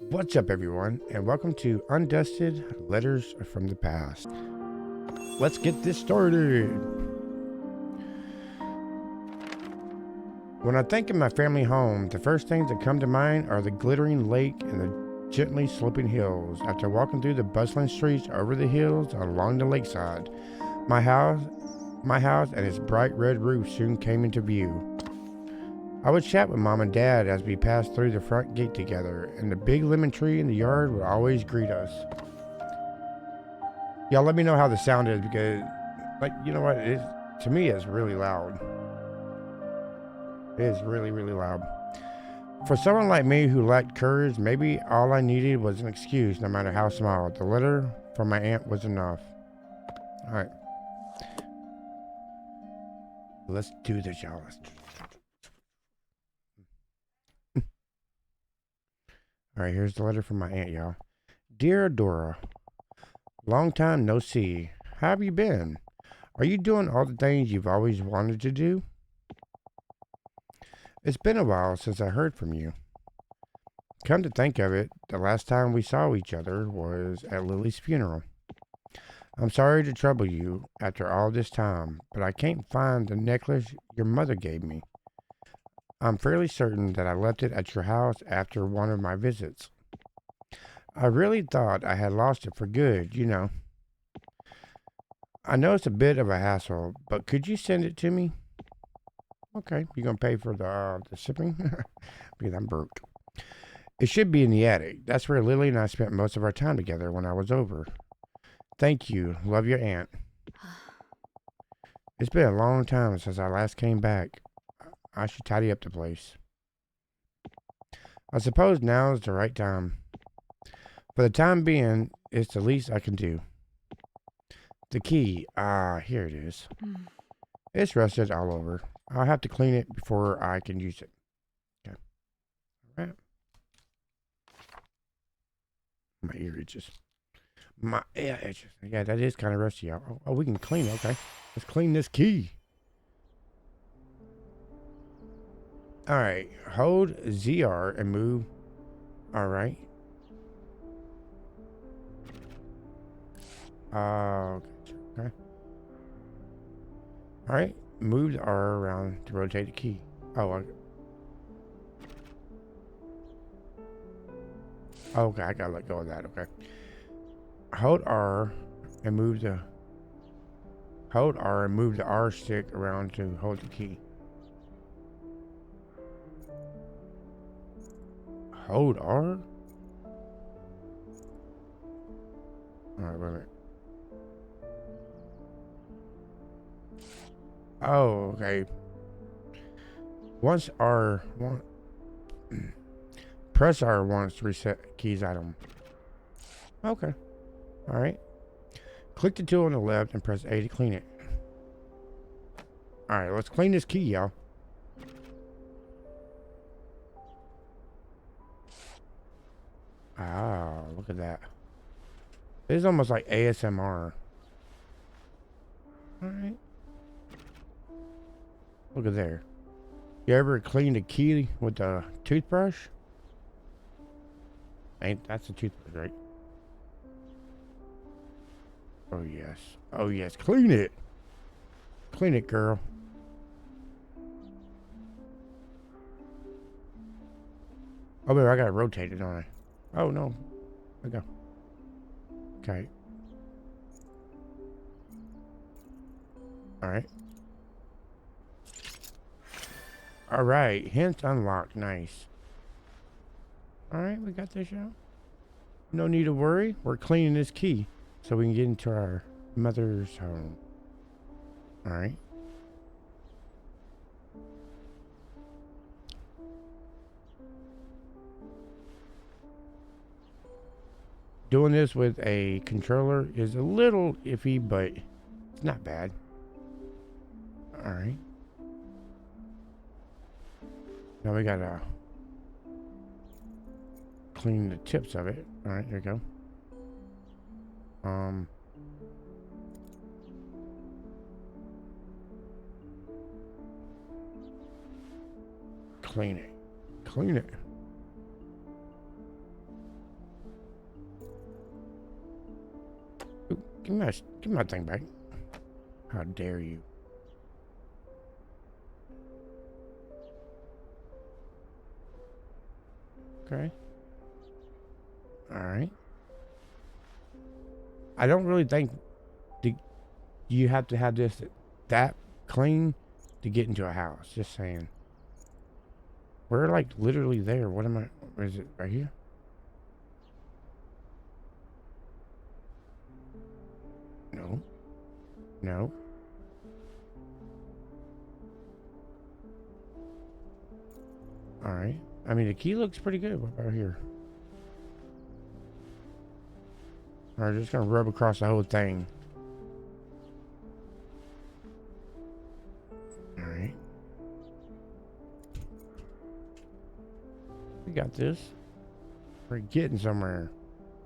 What's up, everyone, and welcome to Undusted Letters from the Past. Let's get this started. When I think of my family home, the first things that come to mind are the glittering lake and the gently sloping hills. After walking through the bustling streets over the hills along the lakeside, my house, and its bright red roof soon came into view. I would chat with Mom and Dad as we passed through the front gate together, and the big lemon tree in the yard would always greet us. Y'all let me know how the sound is because, you know what? To me, it's really loud. It is really, really loud. For someone like me who lacked courage, maybe all I needed was an excuse, no matter how small. The letter from my aunt was enough. Alright. Let's do this, y'all. Alright, here's the letter from my aunt, y'all. Dear Dora, long time no see. How have you been? Are you doing all the things you've always wanted to do? It's been a while since I heard from you. Come to think of it, the last time we saw each other was at Lily's funeral. I'm sorry to trouble you after all this time, but I can't find the necklace your mother gave me. I'm fairly certain that I left it at your house after one of my visits. I really thought I had lost it for good, you know. I know it's a bit of a hassle, but could you send it to me? Okay, you gonna pay for the shipping? Because I'm broke. It should be in the attic. That's where Lily and I spent most of our time together when I was over. Thank you. Love your aunt. It's been a long time since I last came back. I should tidy up the place. I suppose now is the right time. For the time being, it's the least I can do. The key. Here it is. It's rusted all over. I'll have to clean it before I can use it. Okay. All right. My ear itches. My ear itches. Yeah, that is kind of rusty. Oh, we can clean it. Okay. Let's clean this key. Alright. Hold ZR and move. Alright. Okay. Alright. Move the R around to rotate the key. Okay, I gotta let go of that. Okay. Hold R and move the R stick around to hold the key. Hold R? Alright, wait a minute. Oh, okay. Once R press R once to reset keys item. Okay. Alright. Click the tool on the left and press A to clean it. Alright, let's clean this key, y'all. Ah, look at that. This is almost like ASMR. Alright. Look at there. You ever cleaned a key with a toothbrush? That's a toothbrush, right? Oh, yes. Oh, yes. Clean it. Clean it, girl. Oh, wait, I gotta rotate it, don't I? Oh, no. There we go. Okay. Alright. Alright. Hint unlocked. Nice. Alright, we got this, y'all. No need to worry. We're cleaning this key so we can get into our mother's home. Alright. Doing this with a controller is a little iffy, but it's not bad. Alright. Now we gotta clean the tips of it. Alright, there you go. Clean it. Clean it. give my thing back. How dare you? Okay. Alright. I don't really think you have to have this that clean to get into a house. Just saying. We're like literally there. What am I? Where is it? Right here? No. No. Alright. I mean, the key looks pretty good. What about here? Alright, just gonna rub across the whole thing. Alright. We got this. We're getting somewhere.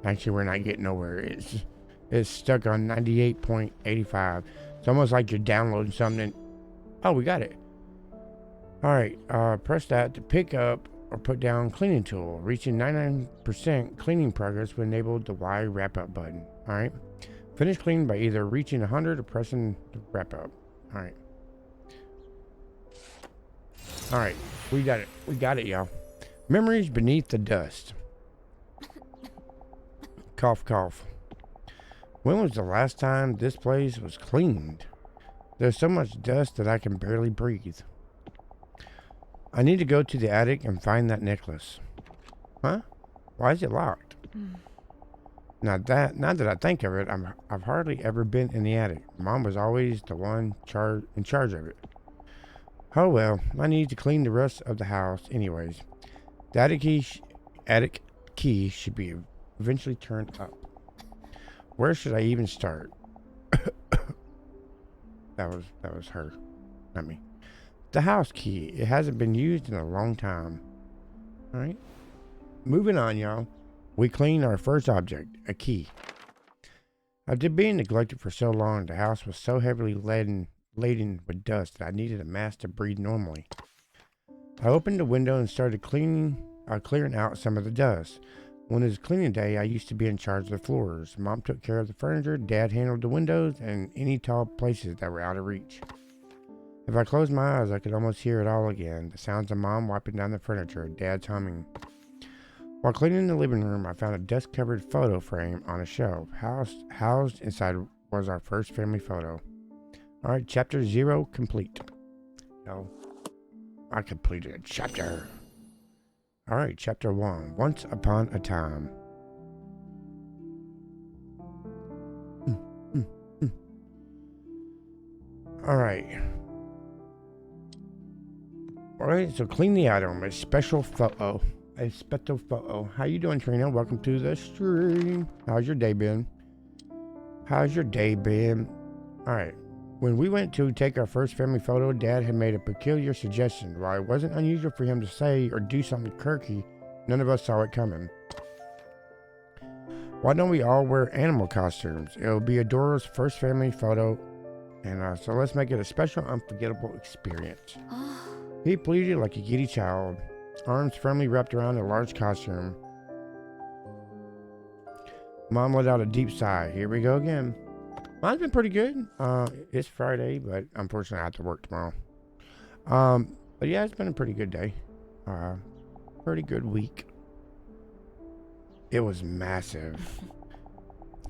Actually, we're not getting nowhere. It's stuck on 98.85. It's almost like you're downloading something. Oh, we got it. Alright, press that to pick up or put down cleaning tool. Reaching 99% cleaning progress will enable the Y wrap up button. Alright. Finish cleaning by either reaching 100 or pressing the wrap up. Alright. Alright, we got it. We got it, y'all. Memories beneath the dust. Cough, cough. When was the last time this place was cleaned? There's so much dust that I can barely breathe. I need to go to the attic and find that necklace. Huh? Why is it locked? Now that I think of it, I've hardly ever been in the attic. Mom was always the one in charge of it. Oh well, I need to clean the rest of the house anyways. The attic key should be eventually turned up. Where should I even start? That was her, not me. The house key. It hasn't been used in a long time. Alright. Moving on, y'all. We cleaned our first object, a key. After being neglected for so long, the house was so heavily laden with dust that I needed a mask to breathe normally. I opened the window and started clearing out some of the dust. When it was cleaning day, I used to be in charge of the floors. Mom took care of the furniture, Dad handled the windows, and any tall places that were out of reach. If I closed my eyes, I could almost hear it all again. The sounds of Mom wiping down the furniture, Dad's humming. While cleaning the living room, I found a dust-covered photo frame on a shelf. Housed inside was our first family photo. Alright, chapter 0 complete. No, I completed a chapter. Alright, chapter 1. Once upon a time. Alright. Alright, so clean the item. A special photo. How you doing, Trina? Welcome to the stream. How's your day been? Alright. When we went to take our first family photo, Dad had made a peculiar suggestion. While it wasn't unusual for him to say or do something quirky, none of us saw it coming. Why don't we all wear animal costumes? It'll be Adora's first family photo, and so let's make it a special, unforgettable experience. He pleaded like a giddy child, arms firmly wrapped around a large costume. Mom let out a deep sigh. Here we go again. Mine's been pretty good. It's Friday, but unfortunately I have to work tomorrow. But yeah, it's been a pretty good day. Pretty good week. It was massive.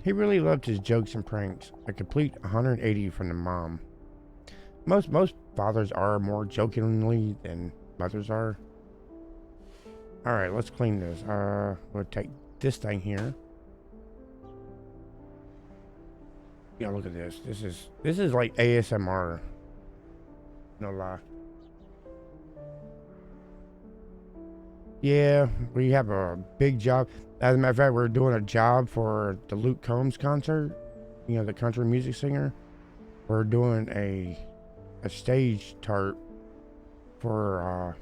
He really loved his jokes and pranks. A complete 180 from the mom. Most fathers are more jokingly than mothers are. Alright, let's clean this. We'll take this thing here. Yeah, look at this. This is like ASMR. No lie. Yeah, we have a big job. As a matter of fact, we're doing a job for the Luke Combs concert. You know, the country music singer. We're doing a stage tarp for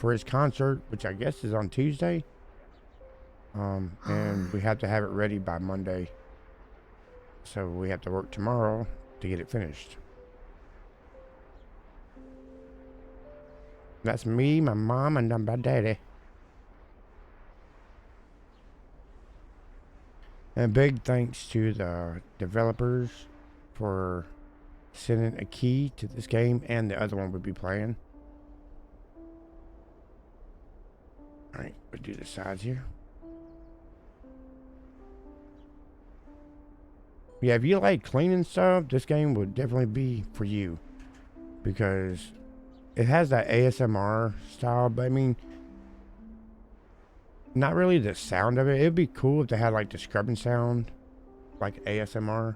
his concert, which I guess is on Tuesday. And we have to have it ready by Monday. So we have to work tomorrow to get it finished. That's me, my mom, and my daddy. And big thanks to the developers for sending a key to this game and the other one we'll be playing. Alright, we'll do the sides here. Yeah, if you like cleaning stuff, this game would definitely be for you. Because it has that ASMR style, but I mean, not really the sound of it. It'd be cool if they had like the scrubbing sound, like ASMR.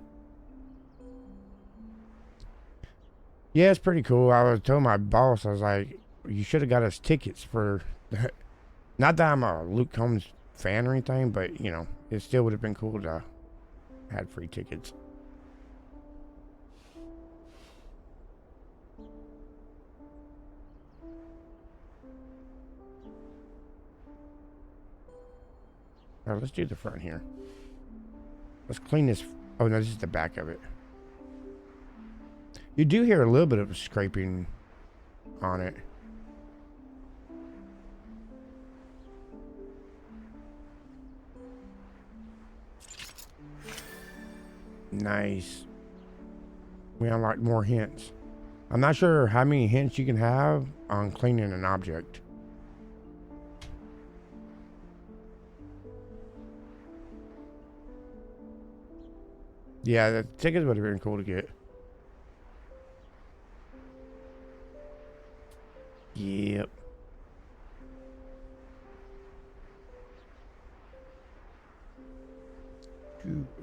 Yeah, it's pretty cool. I was telling my boss, I was like, you should have got us tickets for. Not that I'm a Luke Combs fan or anything, but you know, it still would have been cool to have free tickets. All right, let's do the front here. Let's clean this. Oh no, this is the back of it. You do hear a little bit of scraping on it. Nice. We unlocked more hints. I'm not sure how many hints you can have on cleaning an object. Yeah, the tickets would have been cool to get. Yep.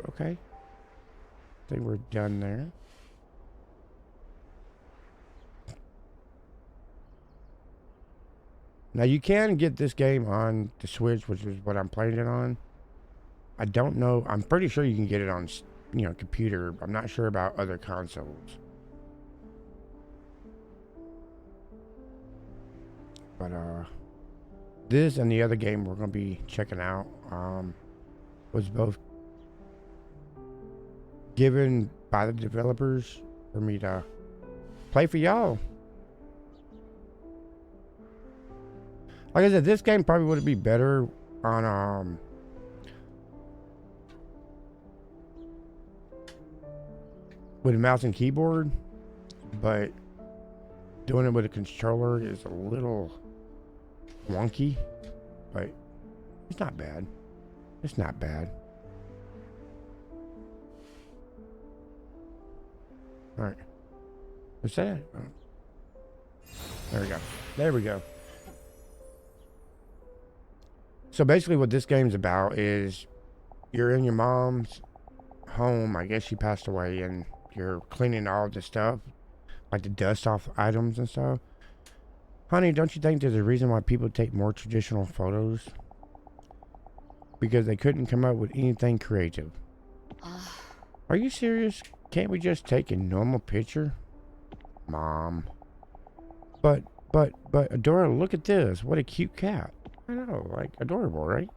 Okay. I think we're done there. Now you can get this game on the Switch, which is what I'm playing it on. I don't know. I'm pretty sure you can get it on, you know, computer. I'm not sure about other consoles. But this and the other game we're gonna be checking out was both given by the developers for me to play for y'all. Like I said, this game probably would be better on with a mouse and keyboard, but doing it with a controller is a little wonky, but it's not bad. It's not bad. All right. What's that? Oh. There we go. There we go. So basically what this game's about is you're in your mom's home. I guess she passed away, and you're cleaning all the stuff, like the dust off items and stuff. Honey, don't you think there's a reason why people take more traditional photos? Because they couldn't come up with anything creative. Are you serious? Can't we just take a normal picture? Mom. But, Adora, look at this. What a cute cat. I know, like, adorable, right?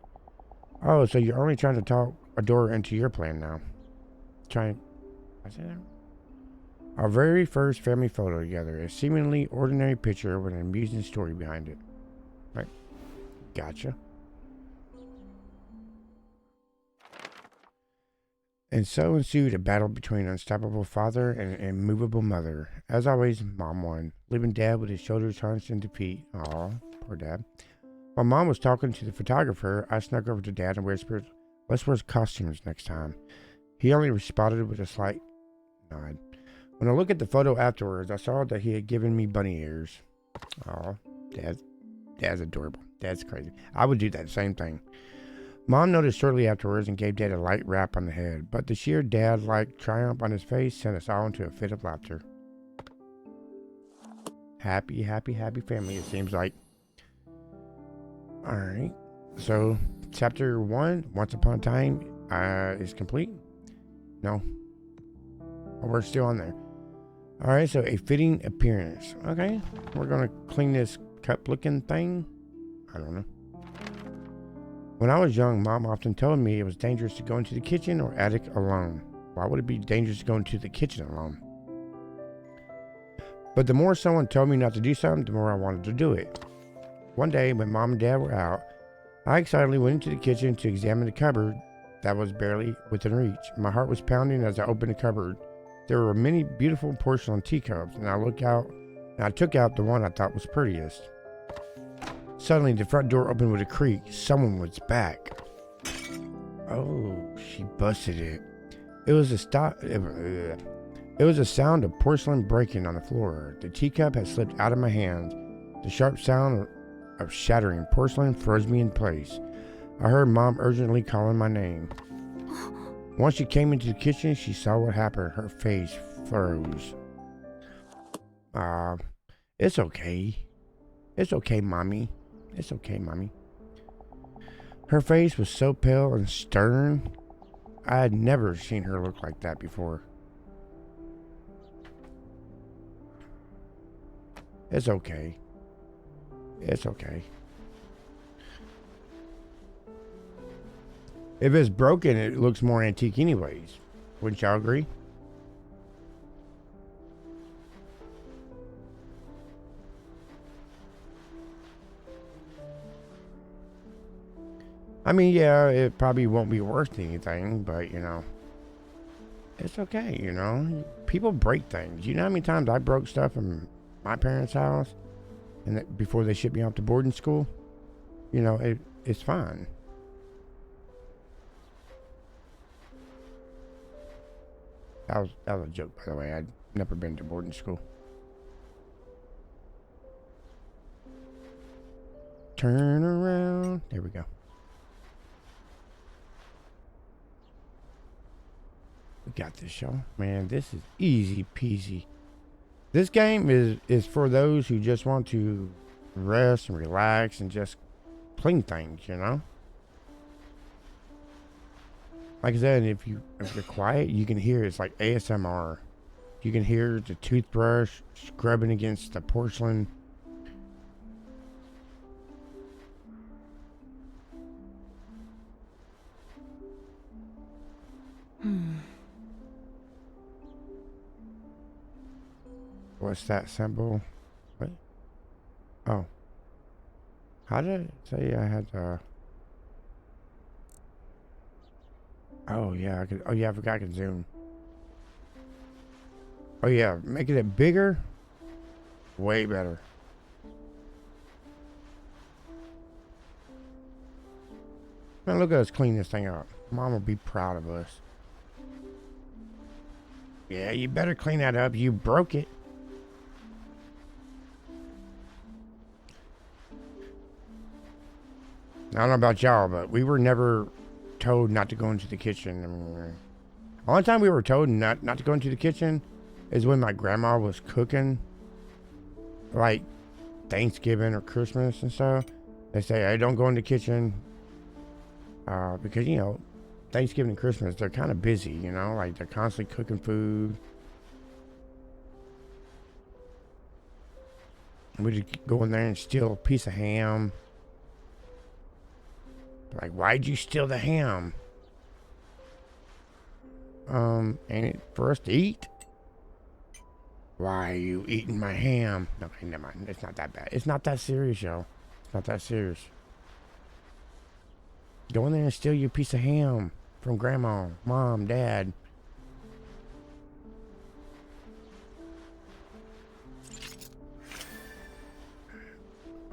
Oh, so you're only trying to talk Adora into your plan now. Trying... I said that? Our very first family photo together. A seemingly ordinary picture with an amusing story behind it. Right. Gotcha. And so ensued a battle between an unstoppable father and an immovable mother. As always, Mom won, leaving Dad with his shoulders hunched in defeat. Aw, poor Dad. While Mom was talking to the photographer, I snuck over to Dad and whispered, "Let's wear costumes next time." He only responded with a slight nod. When I looked at the photo afterwards, I saw that he had given me bunny ears. Aw, Dad's adorable. Dad's crazy. I would do that same thing. Mom noticed shortly afterwards and gave Dad a light rap on the head, but the sheer dad-like triumph on his face sent us all into a fit of laughter. Happy, happy, happy family, it seems like. Alright, so chapter 1, Once Upon a Time, is complete. No. Oh, we're still on there. Alright, so a fitting appearance. Okay, we're gonna clean this cup-looking thing. I don't know. When I was young, Mom often told me it was dangerous to go into the kitchen or attic alone. Why would it be dangerous to go into the kitchen alone? But the more someone told me not to do something, the more I wanted to do it. One day, when Mom and Dad were out, I excitedly went into the kitchen to examine the cupboard that was barely within reach. My heart was pounding as I opened the cupboard. There were many beautiful porcelain teacups, and I took out the one I thought was prettiest. Suddenly, the front door opened with a creak. Someone was back. Oh, she busted it. It was a sound of porcelain breaking on the floor. The teacup had slipped out of my hands. The sharp sound of shattering porcelain froze me in place. I heard Mom urgently calling my name. Once she came into the kitchen, she saw what happened. Her face froze. It's okay. It's okay, Mommy. It's okay, Mommy. Her face was so pale and stern. I had never seen her look like that before. It's okay. It's okay. If it's broken, it looks more antique anyways. Wouldn't y'all agree? I mean, yeah, it probably won't be worth anything, but, you know, it's okay, you know? People break things. You know how many times I broke stuff in my parents' house and before they shipped me off to boarding school? You know, it's fine. That was a joke, by the way. I'd never been to boarding school. Turn around. There we go. We got this, y'all. Man, this is easy peasy. This game is for those who just want to rest and relax and just clean things, you know? Like I said, if you're quiet, you can hear it's like ASMR. You can hear the toothbrush scrubbing against the porcelain. What's that symbol? What? Oh. How did it say I had to... Oh, yeah, I could... Oh, yeah, I forgot I could zoom. Oh, yeah, making it bigger? Way better. Man, look at us clean this thing up. Mom will be proud of us. Yeah, you better clean that up. You broke it. I don't know about y'all, but we were never told not to go into the kitchen. I mean, the only time we were told not to go into the kitchen is when my grandma was cooking, like Thanksgiving or Christmas and stuff. They say, hey, don't go in the kitchen, because, you know, Thanksgiving and Christmas, they're kind of busy, you know, like they're constantly cooking food. We just go in there and steal a piece of ham. Like, why'd you steal the ham? Ain't it for us to eat? Why are you eating my ham? Okay, never mind. It's not that bad. It's not that serious, yo. It's not that serious. Go in there and steal your piece of ham from Grandma, Mom, Dad.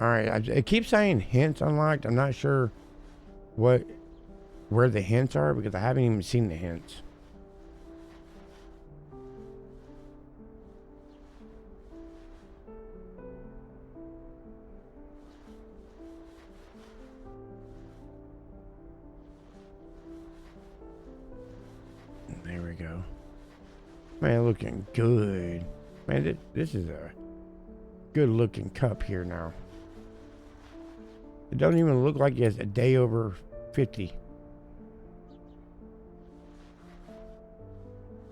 Alright, it keeps saying hints unlocked. I'm not sure where the hints are because I haven't even seen the hints. There we go. Man, looking good. Man, this is a good looking cup here now. It doesn't even look like it's a day over 50.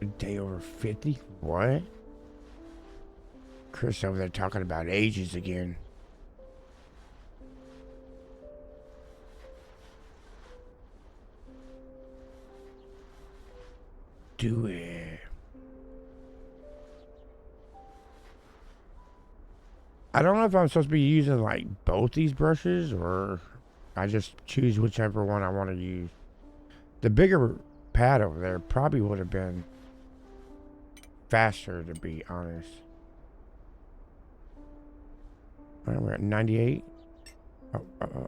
A day over 50? What? Chris over there talking about ages again. Do it. I don't know if I'm supposed to be using like both these brushes or I just choose whichever one I want to use. The bigger pad over there probably would have been faster, to be honest. All right, we're at 98. Oh,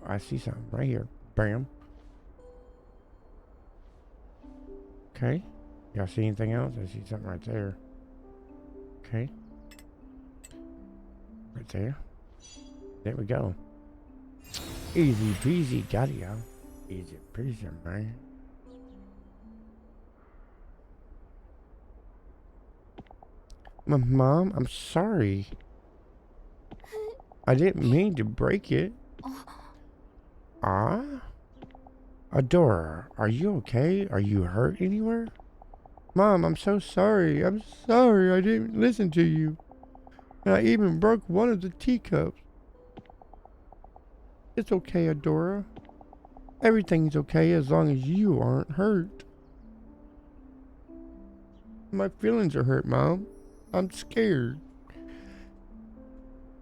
I see something right here. Bam. Okay. Y'all see anything else? I see something right there. Okay. Right there. There we go. Easy peasy. Got it, y'all. Easy peasy, man. Mom, I'm sorry. I didn't mean to break it. Ah? Adora, are you okay? Are you hurt anywhere? Mom, I'm so sorry. I'm sorry I didn't listen to you. And I even broke one of the teacups. It's okay, Adora. Everything's okay as long as you aren't hurt. My feelings are hurt, Mom. I'm scared.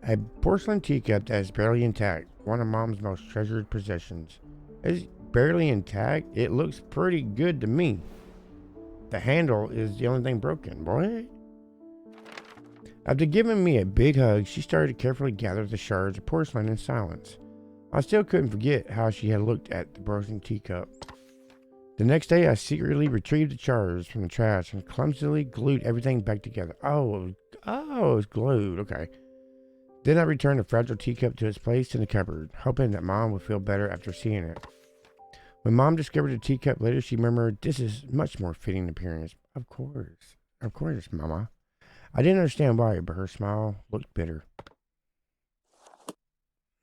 A porcelain teacup that is barely intact. One of Mom's most treasured possessions. It's barely intact? It looks pretty good to me. The handle is the only thing broken, boy. After giving me a big hug, she started to carefully gather the shards of porcelain in silence. I still couldn't forget how she had looked at the broken teacup. The next day, I secretly retrieved the shards from the trash and clumsily glued everything back together. Oh, it was glued. Okay. Then I returned the fragile teacup to its place in the cupboard, hoping that Mom would feel better after seeing it. When Mom discovered the teacup later, she murmured, "This is much more fitting appearance." Of course, Mama. I didn't understand why, but her smile looked bitter.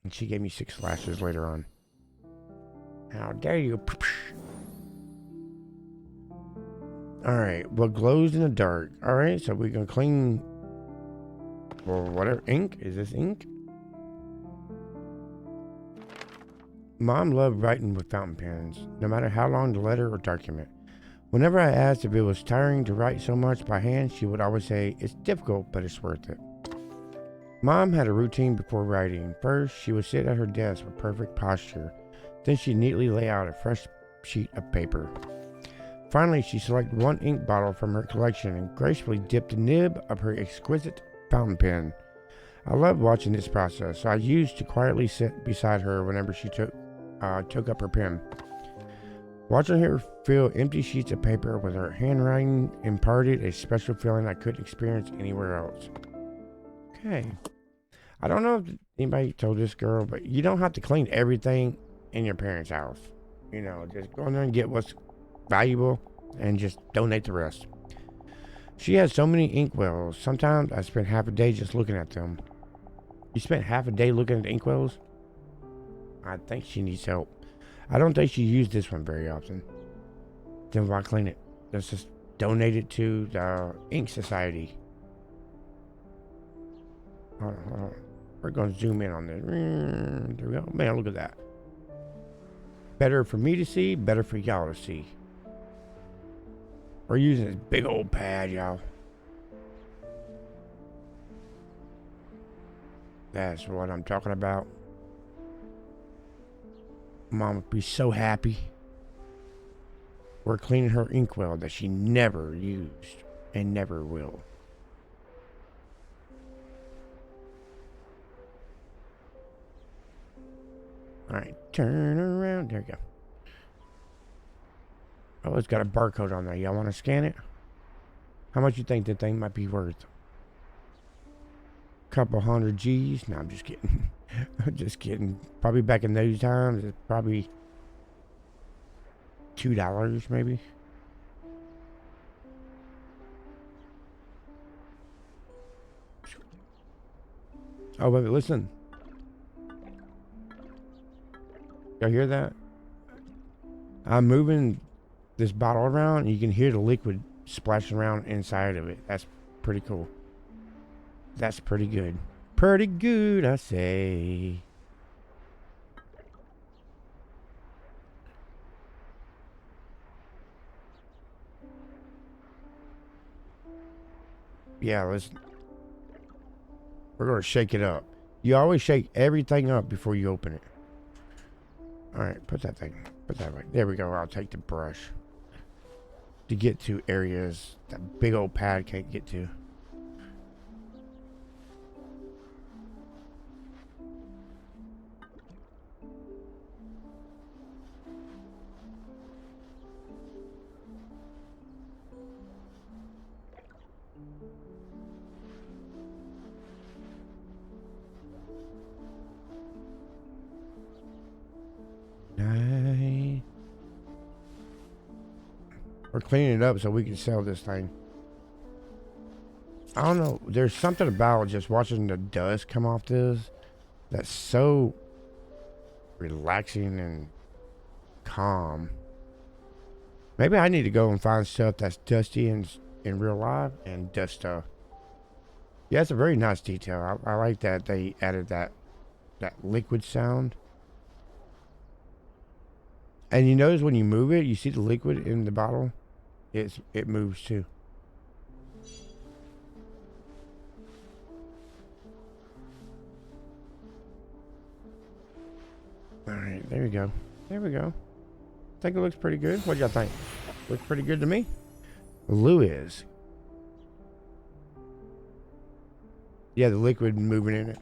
And she gave me 6 lashes later on. How dare you? Alright, what glows in the dark? Alright, so we're gonna clean... Well, whatever. Ink? Is this ink? Mom loved writing with fountain pens, no matter how long the letter or document. Whenever I asked if it was tiring to write so much by hand, she would always say, "It's difficult, but it's worth it." Mom had a routine before writing. First, she would sit at her desk with perfect posture. Then she'd neatly lay out a fresh sheet of paper. Finally, she selected one ink bottle from her collection and gracefully dipped the nib of her exquisite fountain pen. I loved watching this process, so I used to quietly sit beside her whenever she took up her pen. Watching her fill empty sheets of paper with her handwriting imparted a special feeling I couldn't experience anywhere else. Okay. I don't know if anybody told this girl, but you don't have to clean everything in your parents' house. You know, just go in there and get what's valuable and just donate the rest. She had so many inkwells. Sometimes I spent half a day just looking at them. You spent half a day looking at the inkwells? I think she needs help. I don't think she used this one very often. Then why clean it? Let's just donate it to the Ink Society. Hold on. We're going to zoom in on this. There we go. Man, look at that. Better for me to see, better for y'all to see. We're using this big old pad, y'all. That's what I'm talking about. Mom would be so happy. We're cleaning her inkwell that she never used and never will. Alright, turn around. There you go. Oh, it's got a barcode on there. Y'all want to scan it? How much you think that thing might be worth? Couple hundred G's? No, I'm just kidding. I'm just kidding. Probably back in those times, it's probably $2 maybe. Oh, wait, listen. Y'all hear that? I'm moving this bottle around and you can hear the liquid splashing around inside of it. That's pretty cool. That's pretty good. Pretty good, I say. Yeah, we're going to shake it up. You always shake everything up before you open it. Alright, put that right. There we go. I'll take the brush. to get to areas that big old pad can't get to. Nice. We're cleaning it up so we can sell this thing. I don't know. There's something about just watching the dust come off this that's so relaxing and calm. Maybe I need to go and find stuff that's dusty in real life and dust stuff. Yeah, it's a very nice detail. I like that they added that liquid sound. And you notice when you move it, you see the liquid in the bottle. It moves too. All right, there we go. There we go. I think it looks pretty good. What y'all think? Looks pretty good to me. Lewis. Yeah, the liquid moving in it.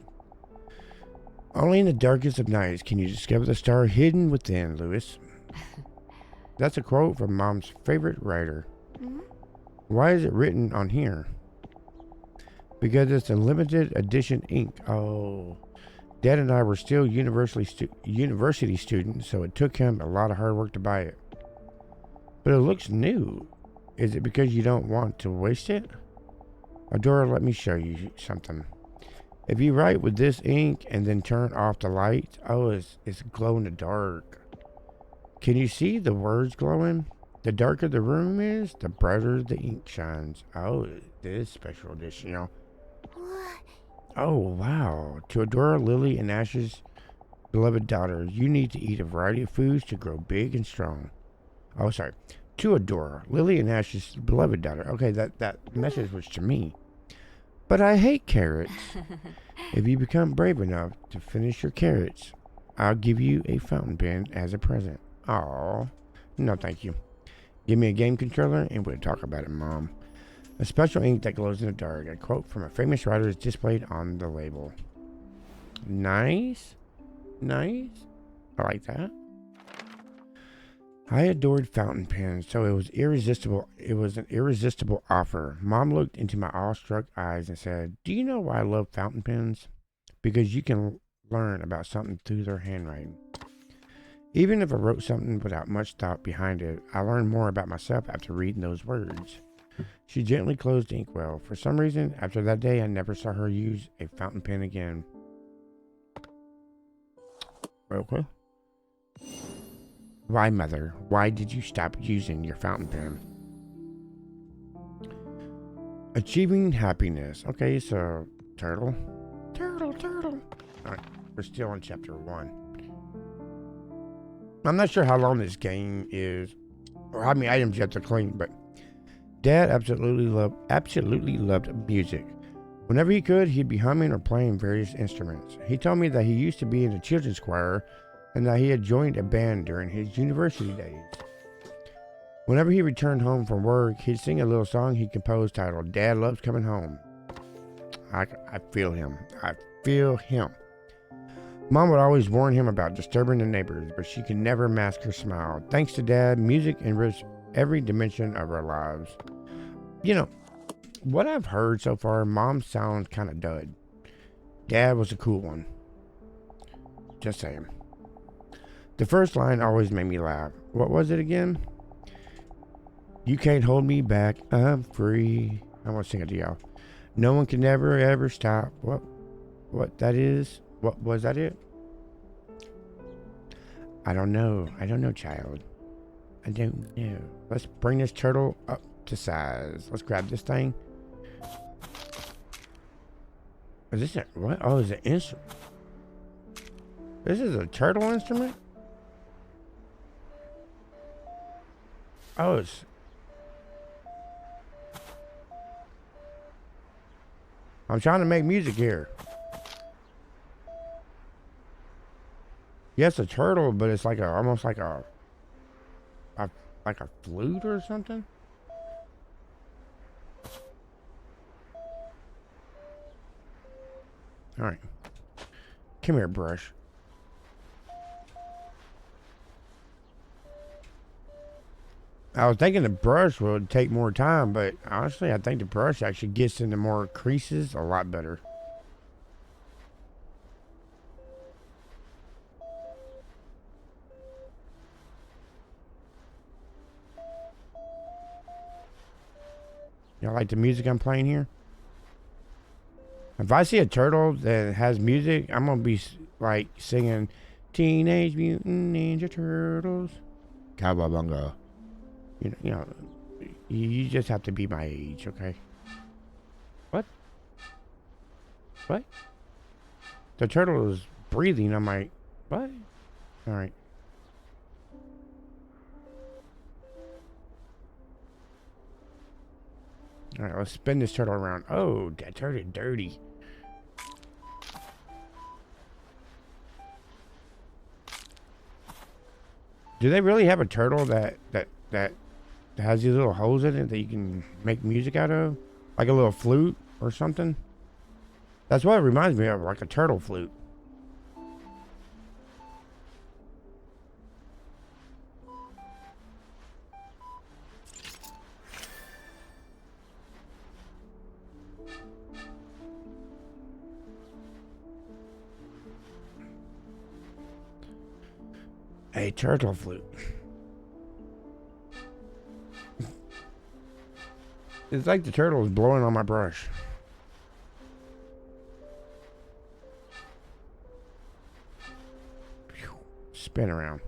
Only in the darkest of nights can you discover the star hidden within, Lewis. That's a quote from Mom's favorite writer. Why is it written on here? Because it's a limited edition ink. Oh. Dad and I were still university students, so it took him a lot of hard work to buy it. But it looks new. Is it because you don't want to waste it? Adora, let me show you something. If you write with this ink and then turn off the light, oh, it's glow in the dark. Can you see the words glowing? The darker the room is, the brighter the ink shines. Oh, this is special edition, you know. Oh, wow. To Adora, Lily, and Ash's beloved daughter, you need to eat a variety of foods to grow big and strong. Oh, sorry. To Adora, Lily, and Ash's beloved daughter. Okay, that message was to me. But I hate carrots. If you become brave enough to finish your carrots, I'll give you a fountain pen as a present. Aw. No, thank you. Give me a game controller and we'll talk about it, Mom. A special ink that glows in the dark. A quote from a famous writer is displayed on the label. Nice. Nice. I like that. I adored fountain pens, so it was irresistible. It was an irresistible offer. Mom looked into my awestruck eyes and said, "Do you know why I love fountain pens? Because you can learn about something through their handwriting. Even if I wrote something without much thought behind it, I learned more about myself after reading those words." She gently closed the inkwell. For some reason, after that day, I never saw her use a fountain pen again. Okay. Why, Mother? Why did you stop using your fountain pen? Achieving happiness. Okay, so turtle. Turtle. Alright, we're still on chapter 1. I'm not sure how long this game is, or how many items you have to clean, but Dad absolutely loved music. Whenever he could, he'd be humming or playing various instruments. He told me that he used to be in a children's choir and that he had joined a band during his university days. Whenever he returned home from work, he'd sing a little song he composed titled "Dad Loves Coming Home." I feel him. I feel him. Mom would always warn him about disturbing the neighbors, but she could never mask her smile. Thanks to Dad, music enriched every dimension of our lives. You know, what I've heard so far, Mom sounds kind of dud. Dad was a cool one. Just saying. The first line always made me laugh. What was it again? You can't hold me back. I'm free. I want to sing it to y'all. No one can never ever stop. What that is? What was that it? I don't know, child. I don't know. Let's bring this turtle up to size. Let's grab this thing. Is this a, what? Oh, it's an instrument. This is a turtle instrument? Oh, it's... I'm trying to make music here. Yes, a turtle, but it's like a, almost like a flute or something. Alright. Come here, brush. I was thinking the brush would take more time, but honestly, I think the brush actually gets into more creases a lot better. Y'all like the music I'm playing here? If I see a turtle that has music, I'm gonna be like singing Teenage Mutant Ninja Turtles. Cowabunga. You know, you just have to be my age, okay? What? What? The turtle is breathing. I'm like, what? Alright. Alright, let's spin this turtle around. Oh, that turtle is dirty. Do they really have a turtle that has these little holes in it that you can make music out of? Like a little flute or something? That's what it reminds me of, like a turtle flute. A turtle flute. It's like the turtle is blowing on my brush. Spin around.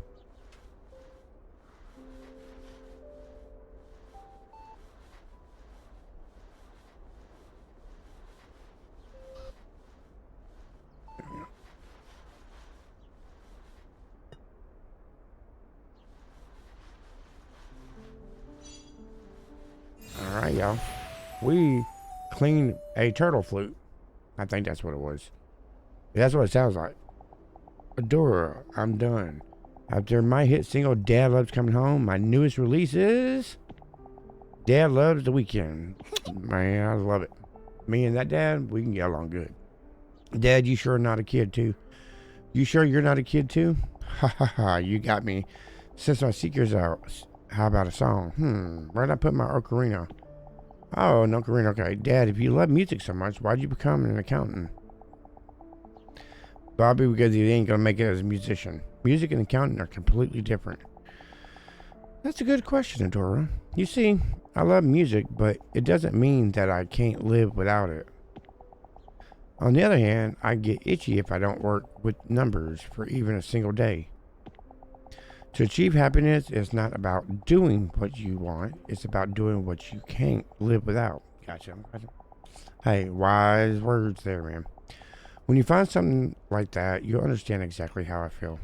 Alright, y'all. We cleaned a turtle flute. I think that's what it was. That's what it sounds like. Adora, I'm done. After my hit single Dad Loves Coming Home, my newest release is Dad Loves the Weekend. Man, I love it. Me and that dad, we can get along good. Dad, you sure not a kid too? You sure you're not a kid too? Ha ha ha, you got me. Since my secret's out, how about a song? Where'd I put my ocarina? Oh, an ocarina, okay. Dad, if you love music so much, why'd you become an accountant? Bobby, because he ain't gonna make it as a musician. Music and accounting are completely different. That's a good question, Adora. You see, I love music, but it doesn't mean that I can't live without it. On the other hand, I get itchy if I don't work with numbers for even a single day. To achieve happiness is not about doing what you want, it's about doing what you can't live without. Gotcha. Hey, wise words there, man. When you find something like that, you'll understand exactly how I feel.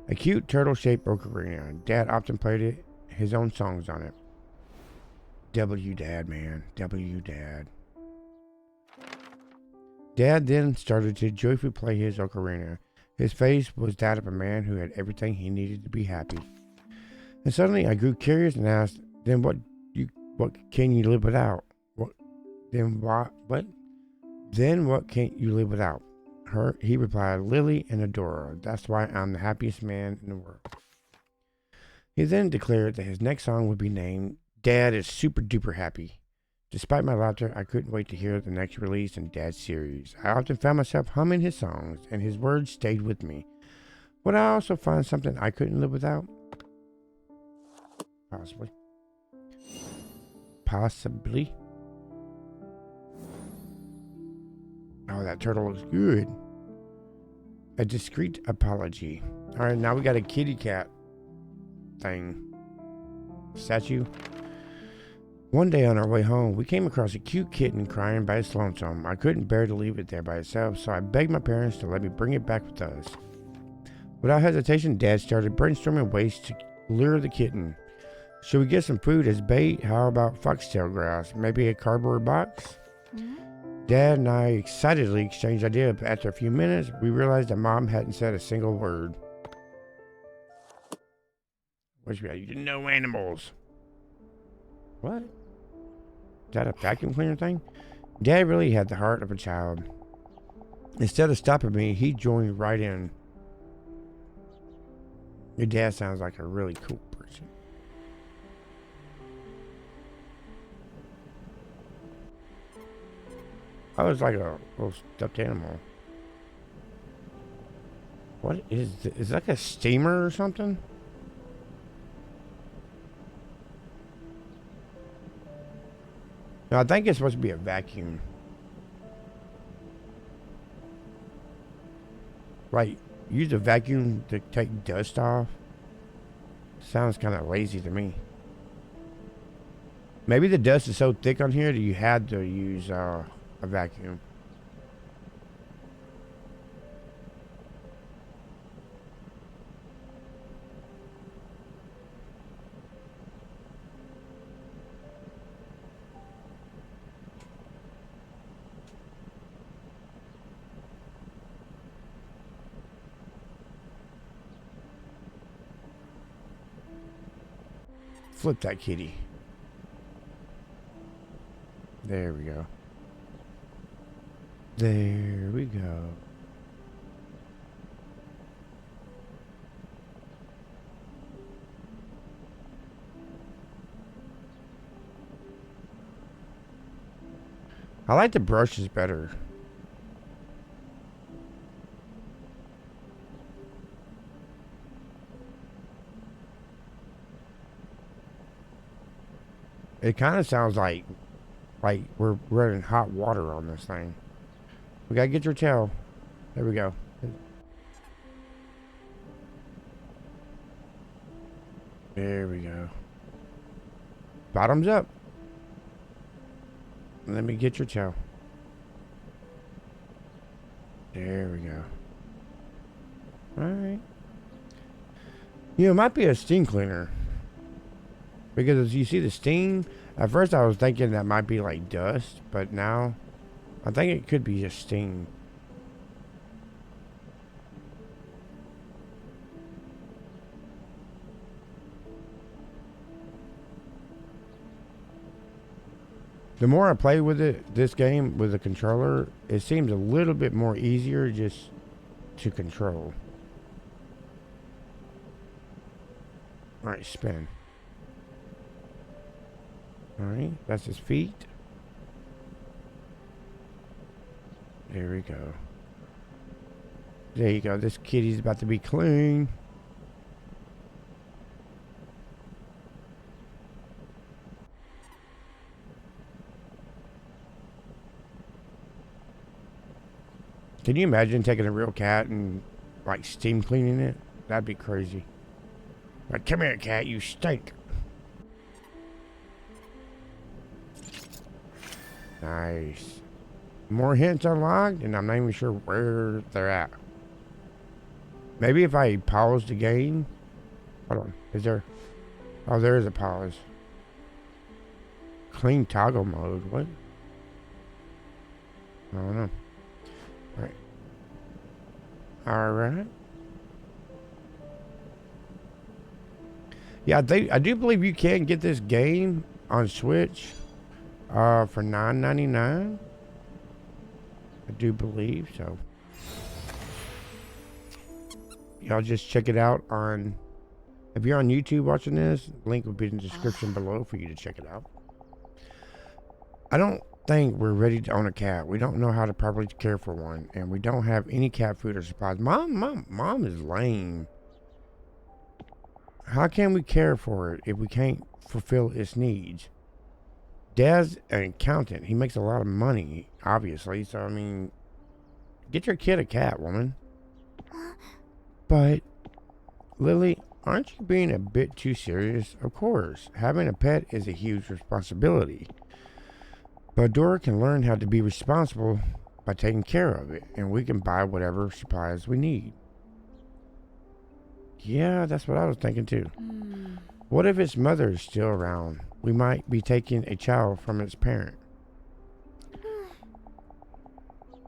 A cute turtle-shaped ocarina. Dad often played it, his own songs on it. W Dad, man. W Dad. Dad then started to joyfully play his ocarina. His face was that of a man who had everything he needed to be happy. And suddenly I grew curious and asked, then what can you live without? Then what can't you live without? He replied, Lily and Adora. That's why I'm the happiest man in the world. He then declared that his next song would be named Dad is Super Duper Happy. Despite my laughter, I couldn't wait to hear the next release in Dad's series. I often found myself humming his songs, and his words stayed with me. Would I also find something I couldn't live without? Possibly. Possibly. Oh, that turtle looks good. A discreet apology. Alright, now we got a kitty cat thing. Statue. One day on our way home, we came across a cute kitten crying by its lonesome. I couldn't bear to leave it there by itself, so I begged my parents to let me bring it back with us. Without hesitation, Dad started brainstorming ways to lure the kitten. Should we get some food as bait? How about foxtail grass? Maybe a cardboard box? Dad and I excitedly exchanged ideas, but after a few minutes, we realized that Mom hadn't said a single word. What's that? You didn't know animals. What? Is that a vacuum cleaner thing? Dad really had the heart of a child. Instead of stopping me, he joined right in. Your dad sounds like a really cool person. I was like a little stuffed animal. What is this? Is it like a steamer or something? No, I think it's supposed to be a vacuum. Like, use a vacuum to take dust off. Sounds kind of lazy to me. Maybe the dust is so thick on here that you had to use a vacuum. Flip that kitty. There we go. There we go. I like the brushes better. It kind of sounds like we're running hot water on this thing. We gotta get your tail. There we go. There we go. Bottoms up. Let me get your tail. There we go. Alright. You know, it might be a steam cleaner. Because as you see the steam, at first I was thinking that might be like dust, but now I think it could be just steam. The more I play with this game with the controller, it seems a little bit more easier just to control. Alright, spin. Alright, that's his feet. There we go. There you go. This kitty's about to be clean. Can you imagine taking a real cat and like steam cleaning it? That'd be crazy. Like, come here, cat, you stink. Nice. More hints unlocked, and I'm not even sure where they're at. Maybe if I pause the game. Hold on. Is there? Oh, there is a pause. Clean toggle mode. What? I don't know. Alright. Alright. Yeah, I do believe you can get this game on Switch for $9.99. I do believe so. Y'all just check it out on. If you're on YouTube watching this, link will be in the description below for you to check it out. I don't think we're ready to own a cat. We don't know how to properly care for one, and we don't have any cat food or supplies. Mom is lame. How can we care for it if we can't fulfill its needs? Dad's an accountant. He makes a lot of money, obviously. So, I mean, get your kid a cat, woman. But, Lily, aren't you being a bit too serious? Of course, having a pet is a huge responsibility. But Dora can learn how to be responsible by taking care of it, and we can buy whatever supplies we need. Yeah, that's what I was thinking too. What if its mother is still around? We might be taking a child from its parent.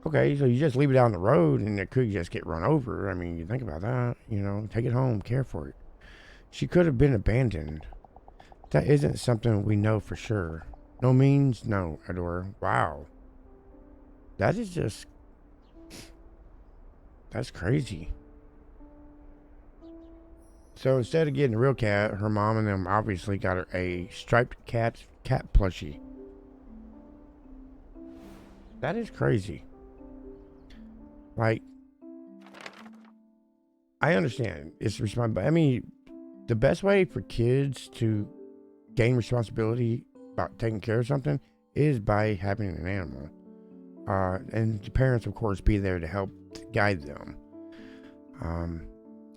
Okay, so you just leave it out on the road and it could just get run over. I mean, you think about that, you know, take it home, care for it. She could have been abandoned. That isn't something we know for sure. No means no, Adora. Wow. That is just, that's crazy. So instead of getting a real cat, her mom and them obviously got her a striped cat plushie. That is crazy. Like, I understand it's responsible. I mean, the best way for kids to gain responsibility about taking care of something is by having an animal. And the parents, of course, be there to help guide them.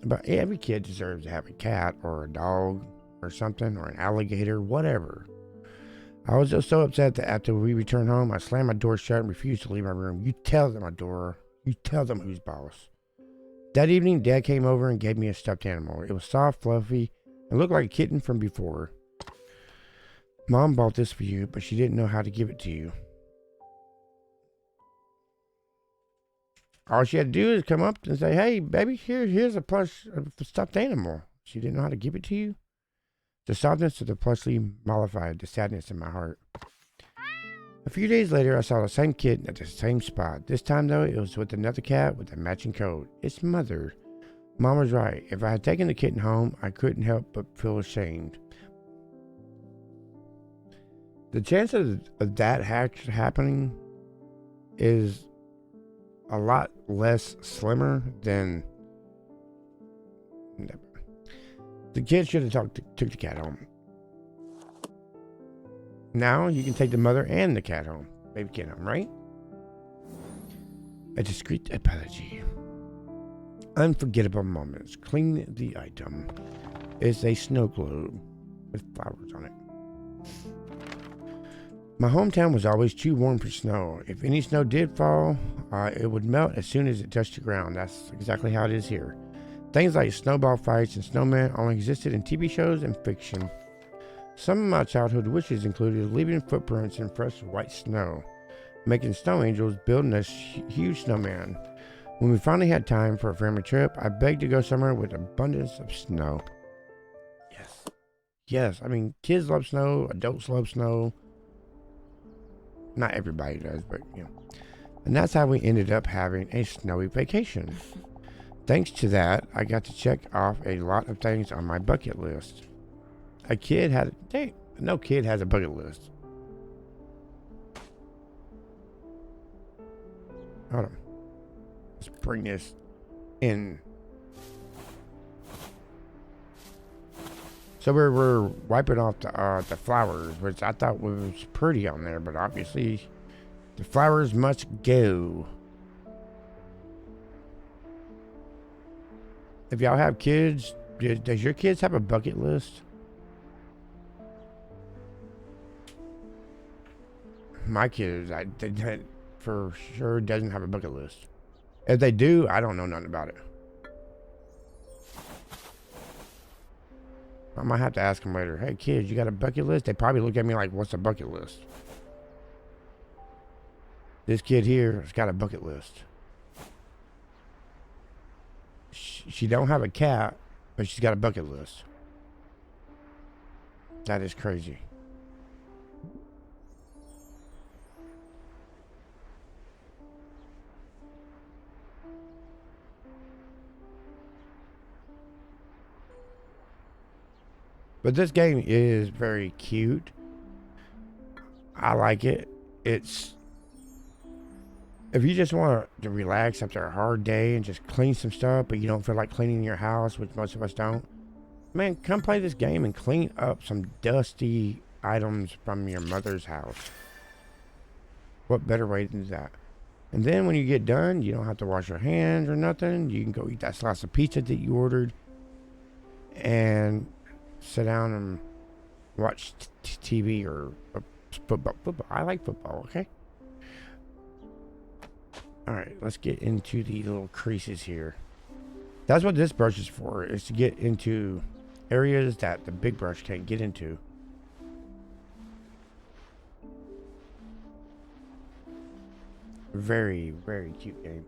But every kid deserves to have a cat or a dog or something, or an alligator, whatever. I was just so upset that after we returned home, I slammed my door shut and refused to leave my room. You tell them, Adora. You tell them who's boss. That evening, Dad came over and gave me a stuffed animal. It was soft, fluffy, and looked like a kitten from before. Mom bought this for you, but she didn't know how to give it to you. All she had to do is come up and say, "Hey, baby, here's a plush stuffed animal." She didn't know how to give it to you. The softness of the plushly mollified the sadness in my heart. A few days later, I saw the same kitten at the same spot. This time, though, it was with another cat with a matching coat. Its mother. Mom was right. If I had taken the kitten home, I couldn't help but feel ashamed. The chance of that happening is a lot less slimmer than the kid should have took the cat home. Now you can take the mother and the cat home. Baby cat home, right? A discreet apology. Unforgettable moments. Clean the item. It's a snow globe with flowers on it. My hometown was always too warm for snow. If any snow did fall, it would melt as soon as it touched the ground. That's exactly how it is here. Things like snowball fights and snowmen only existed in TV shows and fiction. Some of my childhood wishes included leaving footprints in fresh white snow, making snow angels, building a huge snowman. When we finally had time for a family trip, I begged to go somewhere with abundance of snow. Yes. Yes, I mean, kids love snow, adults love snow. Not everybody does, but you know. And that's how we ended up having a snowy vacation. Thanks to that, I got to check off a lot of things on my bucket list. No kid has a bucket list. Hold on. Let's bring this in. So we're wiping off the flowers, which I thought was pretty on there, but obviously the flowers must go. If y'all have kids, does your kids have a bucket list? My kids, they for sure doesn't have a bucket list. If they do, I don't know nothing about it. I might have to ask them later. Hey, kids, you got a bucket list? They probably look at me like, what's a bucket list? This kid here has got a bucket list. She don't have a cat, but she's got a bucket list. That is crazy. But this game is very cute. I like it. It's if you just want to relax after a hard day and just clean some stuff, but you don't feel like cleaning your house, which most of us don't, man, come play this game and clean up some dusty items from your mother's house. What better way than that? And then when you get done, you don't have to wash your hands or nothing. You can go eat that slice of pizza that you ordered and sit down and watch TV or football. I like football, okay? Alright, let's get into the little creases here. That's what this brush is for, is to get into areas that the big brush can't get into. Very, very cute game.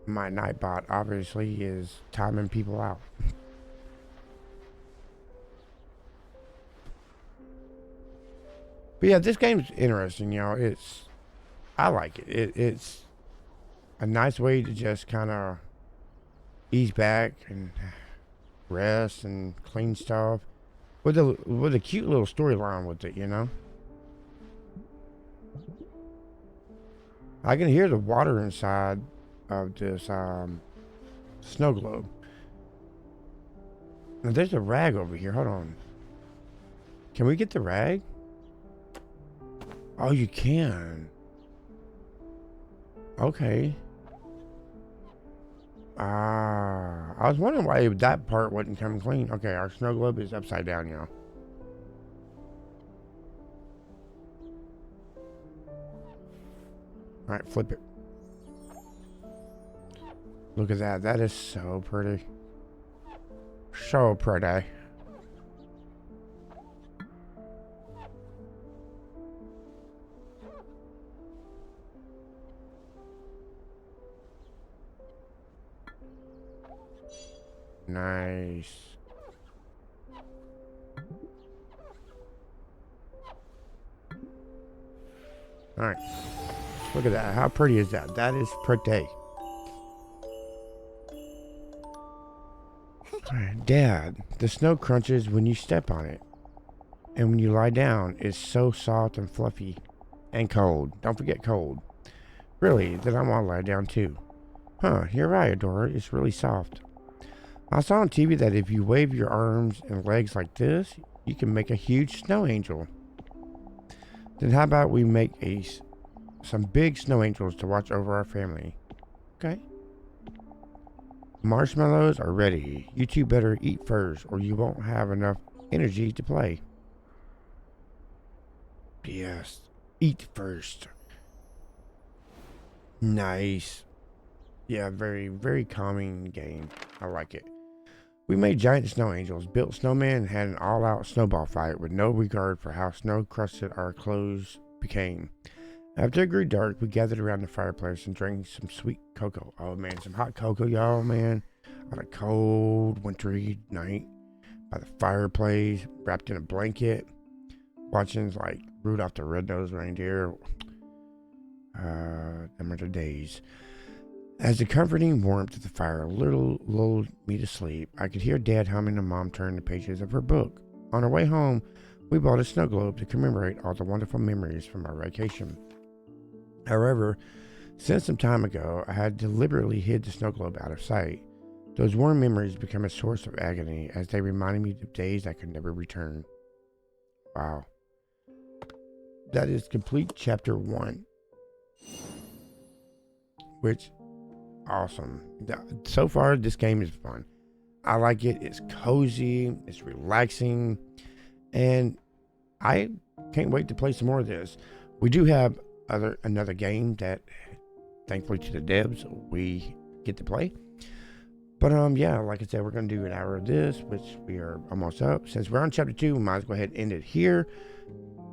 My Nightbot obviously is timing people out. But yeah, this game's interesting. I like it. It's a nice way to just kind of ease back and rest and clean stuff with a cute little storyline with it. I can hear the water inside of this snow globe. Now, there's a rag over here. Hold on. Can we get the rag? Oh, you can. Okay. I was wondering why that part wasn't coming clean. Okay, our snow globe is upside down, y'all. Alright, flip it. Look at that. That is so pretty. So pretty. Nice. Alright. Look at that. How pretty is that? That is pretty. Dad, the snow crunches when you step on it. And when you lie down, it's so soft and fluffy. And cold. Don't forget cold. Really, then I want to lie down too. Huh, you're right, Adora. It's really soft. I saw on TV that if you wave your arms and legs like this, you can make a huge snow angel. Then how about we make some big snow angels to watch over our family? Okay. Marshmallows are ready. You two better eat first or you won't have enough energy to play. Yes. Eat first. Nice. Yeah, very, very calming game. I like it. We made giant snow angels, built snowmen, and had an all-out snowball fight with no regard for how snow-crusted our clothes became. After it grew dark, we gathered around the fireplace and drank some sweet cocoa. Oh man, some hot cocoa, y'all, man. On a cold, wintry night by the fireplace, wrapped in a blanket, watching like Rudolph the Red-Nosed Reindeer. Them are the days. As the comforting warmth of the fire lulled me to sleep, I could hear Dad humming and Mom turn the pages of her book. On our way home, we bought a snow globe to commemorate all the wonderful memories from our vacation. However, since some time ago, I had deliberately hid the snow globe out of sight. Those warm memories became a source of agony as they reminded me of days I could never return. Wow. That is complete chapter 1. Which... awesome. So far, this game is fun. I like it. It's cozy. It's relaxing. And I can't wait to play some more of this. We do have another game that, thankfully to the devs, we get to play. But yeah, like I said, we're going to do an hour of this, which we are almost up. Since we're on chapter 2, we might as well go ahead and end it here.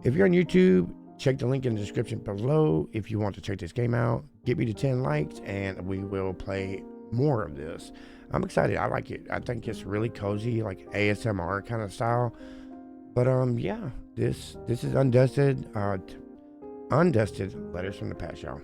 If you're on YouTube, check the link in the description below if you want to check this game out. Get me to 10 likes and we will play more of this. I'm excited. I like it. I think it's really cozy, like ASMR kind of style. But yeah, this is Undusted. Undusted Letters from the Past, y'all.